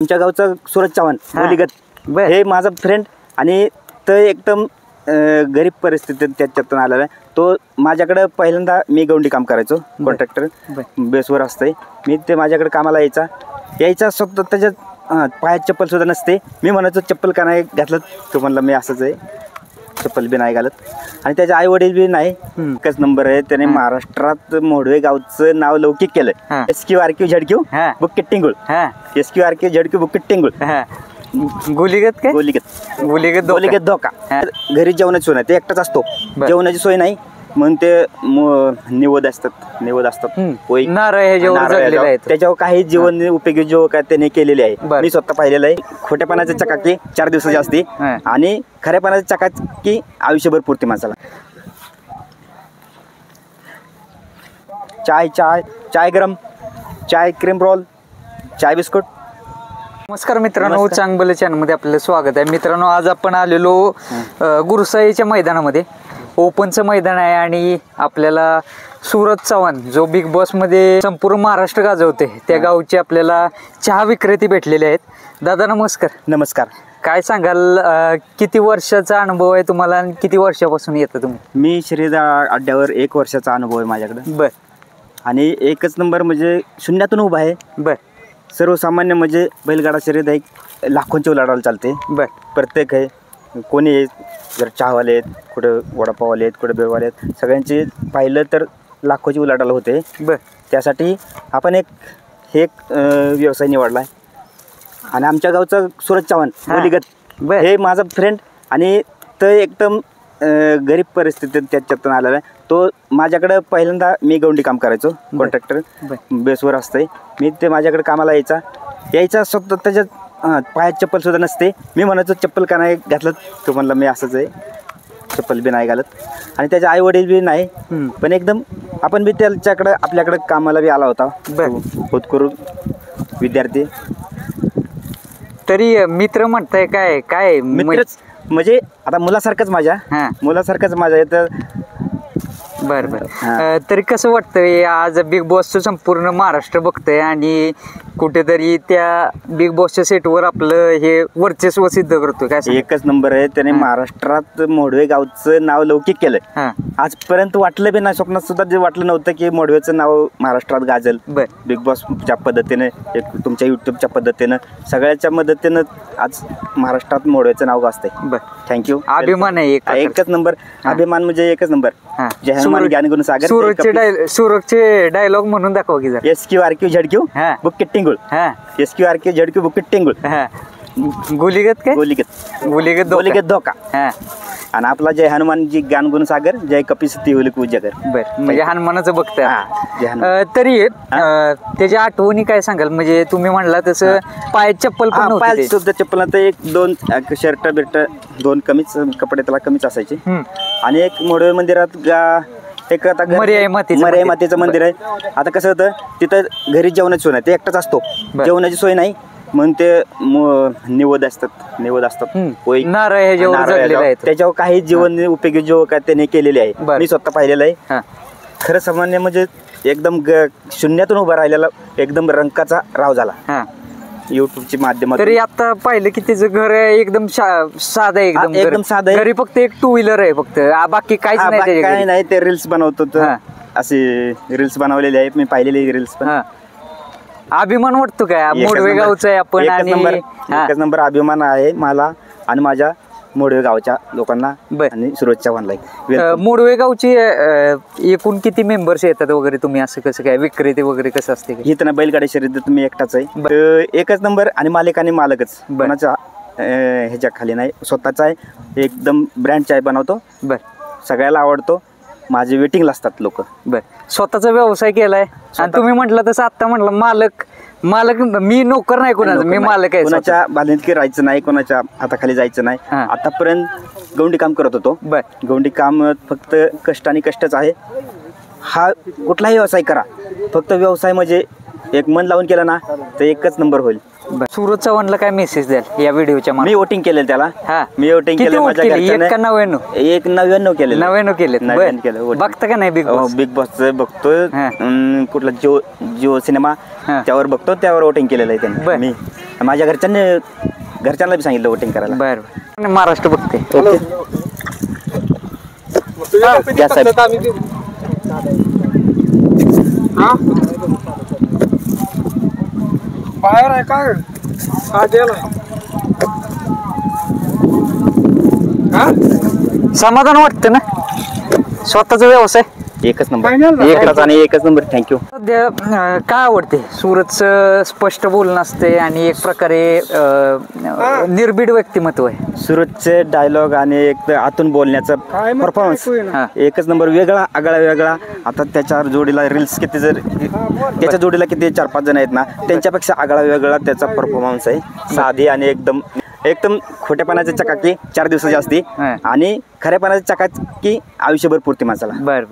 आमच्या गावचा सूरज चव्हाण गोलीगत हे माझा फ्रेंड आणि तो एकदम गरीब परिस्थितीत त्याच्यातून आलेला आहे. तो माझ्याकडे पहिल्यांदा मी गवंडी काम करायचो, कॉन्ट्रॅक्टर बेसवर असते मी. ते माझ्याकडे कामाला यायचा स्वतः त्याच्यात पायात चप्पल सुद्धा नसते. मी म्हणायचो चप्पल का नाही घातलं, तो म्हणला मी असंच आहे, चप्पल बी नाही घालत. आणि त्याचे आई वडील बी नाही, एकच नंबर आहे. त्याने महाराष्ट्रात मोडवे गावचं नाव लौकिक केलं. SQRQ झडक्यू बुक्कीट टिंगुळ, SQRQ झडक्यू बुक्कीट टिंगुळ. गोलीगत काय? गोलीगत गोलीगत धोका. घरी जेवणाची सोय नाही, ते एकटाच असतो. जेवणाची सोय नाही म्हणून ते निवद असतात त्याच्यावर काही जीवन उपयोगी जो काय त्याने केलेले आहे. मी स्वतः पाहिलेलं आहे. खोट्यापणाचे चकाकी 4 दिवसाची असते आणि खऱ्यापणाचे चकाकी आयुष्यभर पुरते माणसाला. चाय गरम, चाय क्रीम रोल, चाय बिस्कुट. नमस्कार मित्रांनो, चांगलं चॅनलमध्ये आपलं स्वागत आहे. मित्रांनो, आज आपण आलेलो गुरुसाईच्या मैदानामध्ये. ओपनचं मैदान आहे आणि आपल्याला सूरज चव्हाण जो बिग बॉस मध्ये संपूर्ण महाराष्ट्र गाजवते त्या गावचे आपल्याला चहा विक्रेते भेटलेले आहेत. दादा नमस्कार. नमस्कार. काय सांगाल, किती वर्षाचा अनुभव आहे तुम्हाला आणि किती वर्षापासून येतं तुम्ही? मी शर्यत अड्ड्यावर 1 वर्षाचा अनुभव आहे माझ्याकडे. बर. आणि एकच नंबर म्हणजे शून्यातून उभा आहे. बर. सर्वसामान्य म्हणजे बैलगाडा शर्यत आहे, लाखोंच्या उलाढाल चालते. बर. प्रत्येक आहे, कोणी आहे, जर चहावाले आहेत, कुठं वडापाववाले आहेत, कुठं बेवाले आहेत, सगळ्यांचे पाहिलं तर लाखोची उलाढाल होते. बर. त्यासाठी आपण एक व्यवसाय निवडला आहे. आणि आमच्या गावचा सूरज चव्हाण गोलीगत हे माझा फ्रेंड आणि तो एकदम गरीब परिस्थितीत त्याच्यातून आलेला आहे. तो माझ्याकडे पहिल्यांदा मी गवंडी काम करायचो, कॉन्ट्रॅक्टर बेसवर असते मी. ते माझ्याकडे कामाला यायचा स्वतः त्याच्यात पायात चप्पल सुद्धा नसते. मी म्हणायचो चप्पल का नाही घातलं, तो म्हणला मी असंच आहे, चप्पल बी नाही घालत. आणि त्याचे आई वडील बी नाही, पण एकदम आपण बी त्याच्याकडे आपल्याकडे कामाला बी आला होता, होतकरू विद्यार्थी. तरी मित्र म्हणताय काय काय मित्रच म्हणजे आता मुलासारखंच माझ्या येतं. बरं बरं. तरी कसं वाटतंय, आज बिग बॉसचं संपूर्ण महाराष्ट्र बघतंय आणि कुठेतरी त्या बिग बॉसच्या सेटवर आपलं हे वर्चस्व सिद्ध करतोय? काय एकच नंबर आहे. त्याने महाराष्ट्रात मोडवे गावचं नाव लौकिक केलंय. आजपर्यंत वाटलं बी नाही, स्वप्नात सुद्धा जे वाटलं नव्हतं की मोडवेचं नाव महाराष्ट्रात गाजल. बिग बॉसच्या पद्धतीने, तुमच्या युट्यूबच्या पद्धतीनं, सगळ्याच्या मदतीनं आज महाराष्ट्रात मोडवेचं नाव गाजतंय. थँक्यू. अभिमान आहे. एकच नंबर अभिमान म्हणजे एकच नंबर. जय हनुमान ज्ञान गुण सागर. सूरजचे डायलॉग म्हणून दाखवा की जरा. SQRQ झडक्यू बुक्कीट टिंगुळ. SQRQ झडक्यू बुक्कीट टिंगुळ. गोलीगत काय? गोलीगत धोका. आणि आपला जय हनुमानजी ज्ञान गुण सागर, जय कपिसती होलिक उजागर. बरं, म्हणजे हनुमानाचं बघतंय. तरी त्याच्या आठवणी काय सांगाल? म्हणजे तुम्ही म्हणला तसं पायात चप्पल पण पायात सुद्धा चप्पल नव्हतं. 1-2 शर्ट बिर्ट 2 कमीच कपडे त्याला कमीच असायचे. आणि एक मोडवे मंदिरात एक आता मर्याई मातेचं मंदिर आहे. आता कसं होतं, तिथं घरी जेवणाची सोय नाही, ते एकटाच असतो. जेवणाची सोय नाही म्हणून ते निवद असतात त्याच्यावर काही जीवन उपयोगी जो काय त्याने केलेले आहे. मी स्वतः पाहिलेलं आहे. खरं सामान्य म्हणजे एकदम शून्यातून उभा राहिलेला एकदम रंकाचा राव झाला युट्यूबच्या माध्यमातून. तरी आता पाहिलं की त्याचं घर एकदम साधं आहे, एकदम साधं. घरी फक्त एक 2 व्हीलर आहे, फक्त बाकी काहीच नाही. काही नाही. ते रील्स बनवतो, असे रील्स बनवलेले आहेत, मी पाहिलेले रील्स. पण अभिमान वाटतो काय मोडवे गावचा आहे आपण? एकच नंबर अभिमान आहे मला आणि माझ्या मोडवे गावच्या लोकांना आणि सूरज चव्हाणला. मोडवे गावची एकूण किती मेंबर्स येतात वगैरे? तुम्ही असं कसं काय विक्रेते वगैरे कसं असते? इथं बैलगाडी शर्यतीत मी एकटाच आहे. एकच नंबर आणि मालिक आणि मालकच. कोणाच्या ह्याच्या खाली नाही. स्वतःचा आहे, एकदम ब्रँड चाय बनवतो. सगळ्याला आवडतो. माझे वेटिंगला असतात लोक. स्वतःचा व्यवसाय केलाय. आणि तुम्ही म्हटलं तसं आता म्हटलं मालक मी नोकर नाही कोणाचा, मी मालक आहे. कोणाच्या बांधणीत राहायचं नाही, कोणाच्या हाताखाली जायचं नाही. आतापर्यंत गवंडी काम करत होतो. गवंडी काम फक्त कष्ट आणि कष्टच आहे. हा कुठलाही व्यवसाय करा, फक्त व्यवसाय म्हणजे एक मन लावून केलं ना तर एकच नंबर होईल. सूरज चव्हाणला काय मेसेज द्याल या व्हिडिओच्या? मी वोटिंग केलं त्याला. मी वोटिंग केलं. 99 केलं. बघता का नाही बिग बॉस? बघतोय. कुठला जिओ सिनेमा त्यावर बघतो, त्यावर वोटिंग केलेलं आहे त्यांनी. माझ्या घरच्यांना बी सांगितलं वोटिंग करायला. बरं महाराष्ट्र बघते. ओके या साहेब. बाहेर आहे काय हा गेला समाधान वाटतं ना स्वतःचा व्यवसाय एकच नंबर थँक्यू. सध्या काय आवडते सूरजचं स्पष्ट बोलणं असते आणि एक प्रकारे निर्भीड व्यक्तिमत्व आहे. सूरजचे डायलॉग आणि एक आतून बोलण्याचा परफॉर्मन्स एकच नंबर, वेगळा आगळा वेगळा. आता त्याच्यावर जोडीला रील्स किती जर त्याच्या जोडीला किती 4-5 जण आहेत ना, त्यांच्यापेक्षा आगळा वेगळा त्याचा परफॉर्मन्स आहे. साधी आणि एकदम खोट्यापणाची चकाकी 4 दिवसाची असते आणि खऱ्यापणाची चकाकी आयुष्यभर पुरते माणसाला. बर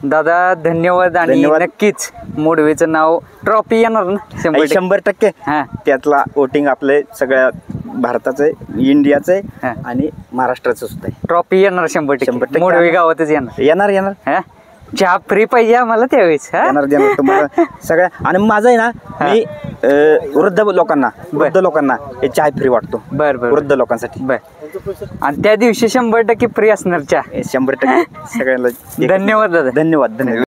दादा धन्यवाद. आणि नक्कीच मोडवेचं नाव ट्रॉफी येणार ना 100%. त्यातला वोटिंग आपले सगळ्या भारताचं इंडियाचं आहे आणि महाराष्ट्राचं सुद्धा आहे. ट्रॉफी येणार 100%. मोडवे गावातच येणार. चहा फ्री पाहिजे आम्हाला त्यावेळेस. देणार तुम्हाला सगळ्या. आणि माझं आहे ना, मी वृद्ध लोकांना हे चहा फ्री वाटतो. वृद्ध लोकांसाठी. आणि त्या दिवशी 100% फ्री असणार चहा. 100% सगळ्यांना धन्यवाद दादा. धन्यवाद.